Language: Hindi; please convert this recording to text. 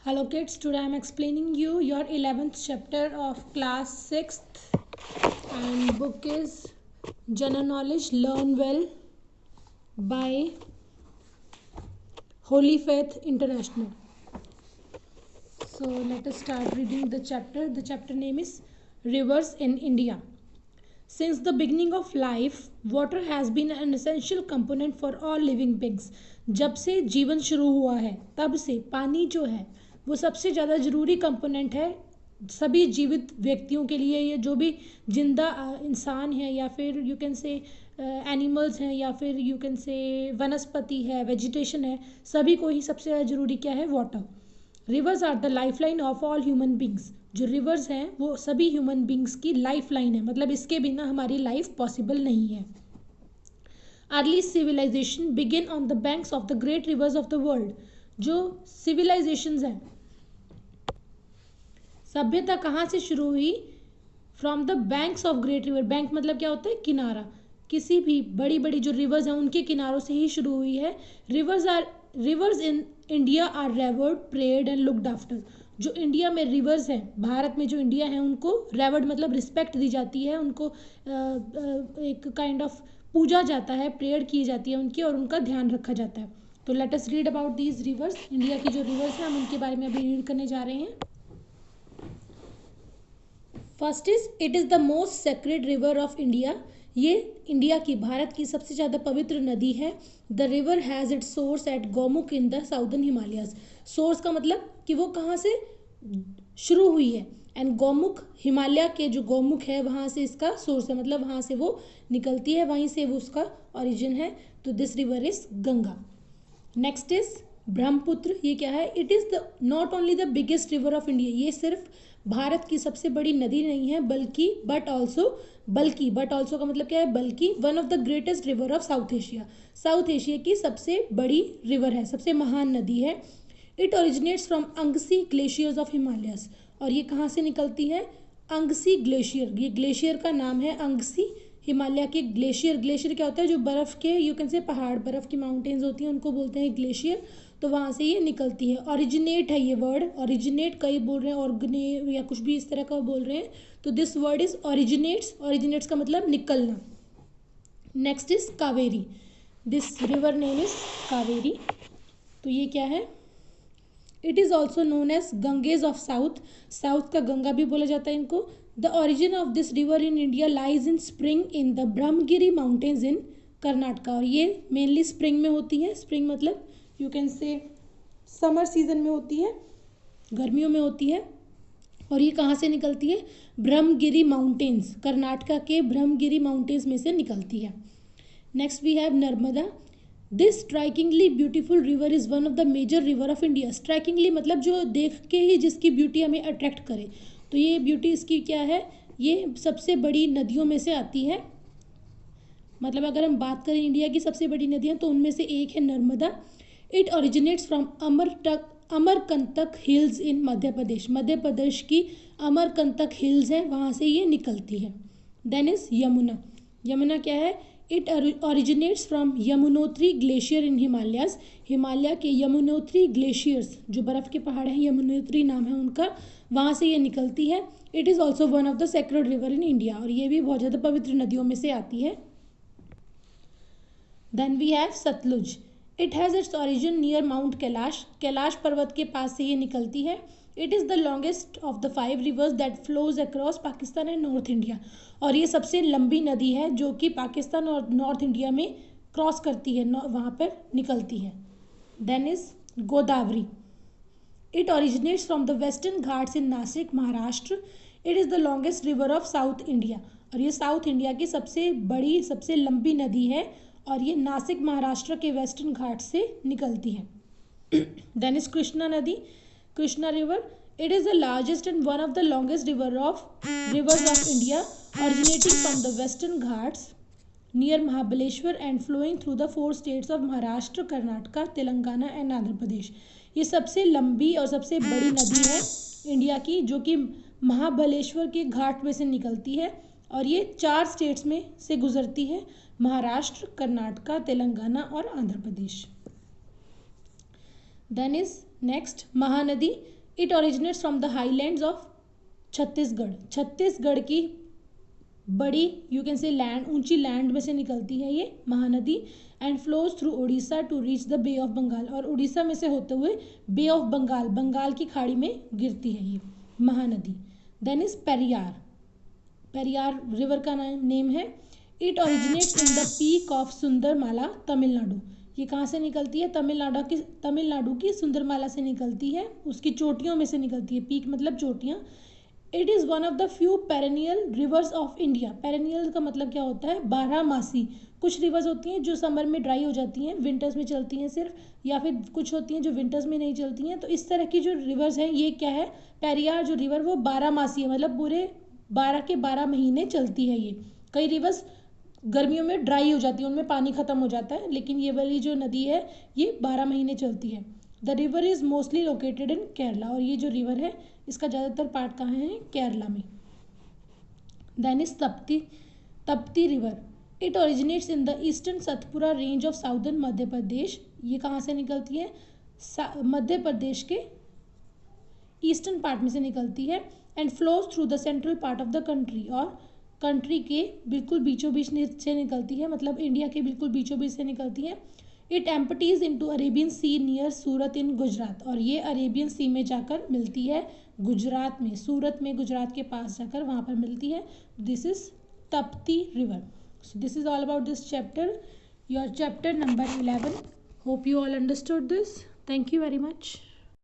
Hello kids, today I am explaining you your 11th chapter of class 6th and book is General Knowledge Learn Well by Holy Faith International. So let us start reading the chapter. The chapter name is Rivers in India. Since the beginning of life, water has been an essential component for all living beings. जब से जीवन शुरू हुआ है तब से पानी जो है वो सबसे ज़्यादा ज़रूरी कंपोनेंट है सभी जीवित व्यक्तियों के लिए। ये जो भी जिंदा इंसान है या फिर यू कैन से एनिमल्स हैं या फिर यू कैन से वनस्पति है, वेजिटेशन है, सभी को ही सबसे ज़्यादा ज़रूरी क्या है? Water. Rivers are the life line of all human beings. जो रिवर्स हैं वो सभी ह्यूमन बींग्स की लाइफ लाइन है, मतलब इसके बिना हमारी लाइफ पॉसिबल नहीं है। Early civilization begin on the banks of the great rivers of the world. जो सिविलाइजेशंस हैं, सभ्यता कहाँ से शुरू हुई? From the banks of great river. Bank मतलब क्या होता है? किनारा। किसी भी बड़ी बड़ी जो रिवर्स हैं उनके किनारों से ही शुरू हुई है। Rivers in India are revered, prayed and looked after. जो इंडिया में रिवर्स हैं, भारत में जो इंडिया है, उनको रेवर्ड मतलब रिस्पेक्ट दी जाती है, उनको एक काइंड ऑफ पूजा जाता है, प्रेयर की जाती है उनकी और उनका ध्यान रखा जाता है। तो let us read about these rivers. India की जो रिवर्स हैं हम उनके बारे में अभी रीड करने जा रहे हैं। First is it is the most sacred river of India. ये इंडिया की, भारत की सबसे ज़्यादा पवित्र नदी है। The river has its source at Gaumukh in the southern Himalayas. Source का मतलब कि वो कहाँ से शुरू हुई है, एंड गौमुख हिमालय के जो गौमुख है वहाँ से इसका सोर्स है, मतलब वहाँ से वो निकलती है, वहीं से वो उसका ओरिजिन है। तो this river is Ganga. Next is Brahmaputra. ये क्या है? It is the not only the biggest river of India. ये सिर्फ भारत की सबसे बड़ी नदी नहीं है बल्कि बट ऑल्सो का मतलब क्या है? बल्कि one of the greatest river of South Asia. South Asia की सबसे बड़ी रिवर है, सबसे महान नदी है। It originates from Angsi glaciers of Himalayas. और ये कहाँ से निकलती है? अंगसी ग्लेशियर। ये ग्लेशियर का नाम है अंगसी। हिमालय के ग्लेशियर। ग्लेशियर क्या होता है? जो बर्फ़ के यू कैन से पहाड़, बर्फ़ की माउंटेन्स होती हैं उनको बोलते हैं ग्लेशियर। तो वहाँ से ये निकलती है। ओरिजिनेट है ये वर्ड, ओरिजिनेट कई बोल रहे हैं, ऑर्गने या कुछ भी इस तरह का बोल रहे हैं। तो this word is originates. Originates का मतलब निकलना। Next is Kaveri. This river name is Kaveri. तो ये क्या है? It is also known as Ganges of south. South का गंगा भी बोला जाता है इनको। The origin of this river in India lies in spring in the Brahmagiri mountains in Karnataka. और ये मेनली स्प्रिंग में होती है। स्प्रिंग मतलब you can say summer season में होती है, गर्मियों में होती है। और ये कहाँ से निकलती है? ब्रह्मगिरी माउंटेन्स, कर्नाटका के ब्रह्मगिरी माउंटेन्स में से निकलती है। Next we have Narmada. This strikingly beautiful river is one of the major river of India. Strikingly मतलब जो देख के ही जिसकी ब्यूटी हमें अट्रैक्ट करे। तो ये ब्यूटी इसकी क्या है? ये सबसे बड़ी नदियों में से आती है। मतलब अगर हम बात करें इंडिया की सबसे बड़ी नदियाँ तो उनमें से एक है Narmada. It originates from Amarkantak hills in Madhya Pradesh. Madhya Pradesh की अमरकंटक हिल्स हैं, वहाँ से ये निकलती है। Then is Yamuna. यमुना क्या है? It originates from Yamunotri glacier in Himalayas. Himalaya के यमुनोत्री ग्लेशियर्स, जो बर्फ़ के पहाड़ हैं, यमुनोत्री नाम है उनका, वहाँ से ये निकलती है। It is also one of the sacred river in India. और ये भी बहुत ज़्यादा पवित्र नदियों में से आती है। Then we have Sutlej. It has its origin near mount Kailash. Kailash पर्वत के पास से ये निकलती है। It is the longest of the 5 rivers that flows across Pakistan and north India. और ये सबसे लंबी नदी है जो कि पाकिस्तान और नॉर्थ इंडिया में क्रॉस करती है, वहाँ पर निकलती है। Then is Godavari. It originates from the western Ghats in Nashik, Maharashtra. It is the longest river of south India. और ये साउथ इंडिया की सबसे बड़ी, सबसे लंबी नदी है और ये नासिक, महाराष्ट्र के वेस्टर्न घाट से निकलती है। देन इज कृष्णा नदी, Krishna river. It is the largest and one of the longest reverse of India, originating from the western Ghats near Mahabaleshwar and flowing through the 4 states of Maharashtra, Karnataka, Telangana and Andhra Pradesh। ये सबसे लंबी और सबसे बड़ी नदी है इंडिया की, जो कि महाबलेश्वर के घाट में से निकलती है और ये 4 स्टेट्स में से गुजरती है, महाराष्ट्र, कर्नाटका, तेलंगाना और Andhra Pradesh. Then is next Mahanadi, it originates from the highlands of Chhattisgarh, Chhattisgarh की बड़ी यू कैन से लैंड, ऊंची लैंड में से निकलती है ये Mahanadi, and flows through Odisha to reach the bay of Bengal, और उड़ीसा में से होते हुए बे ऑफ बंगाल, बंगाल की खाड़ी में गिरती है ये Mahanadi. Then is Periyar, Periyar river का नेम है, it originates in the peak of Sundarmala Tamil Nadu, ये कहाँ से निकलती है, तमिलनाडु की सुंदरमाला से निकलती है, उसकी चोटियों में से निकलती है, पीक मतलब चोटियाँ। It is one of the few perennial reverse of India, perennial का मतलब क्या होता है, 12 मासी। कुछ रिवर्स होती हैं जो समर में ड्राई हो जाती हैं, विंटर्स में चलती हैं सिर्फ, या फिर कुछ होती हैं जो विंटर्स में नहीं चलती हैं। तो इस तरह की जो रिवर्स हैं ये क्या है, पेरियार जो रिवर वो 12 मासी है, मतलब पूरे 12 के 12 महीने चलती है ये। कई रिवर्स गर्मियों में ड्राई हो जाती है, उनमें पानी ख़त्म हो जाता है, लेकिन ये वाली जो नदी है ये 12 महीने चलती है। The river is mostly located in Kerala, और ये जो रिवर है इसका ज़्यादातर पार्ट कहाँ है, केरला में। Then is Tapti, Tapti river, it originates in the eastern Satpura range of southern Madhya Pradesh, ये कहाँ से निकलती है, मध्य प्रदेश के ईस्टर्न पार्ट में से निकलती है, and flows through the central part of the country, और कंट्री के बिल्कुल बीचों बीच से निकलती है, मतलब इंडिया के बिल्कुल बीचों बीच से निकलती है। It empties into Arabian sea near Surat in Gujarat, और ये अरेबियन सी में जाकर मिलती है गुजरात में, सूरत में गुजरात के पास जाकर वहाँ पर मिलती है। This is Trupti river. So this is all about this chapter, your chapter number 11। Hope you all understood this. Thank you very much.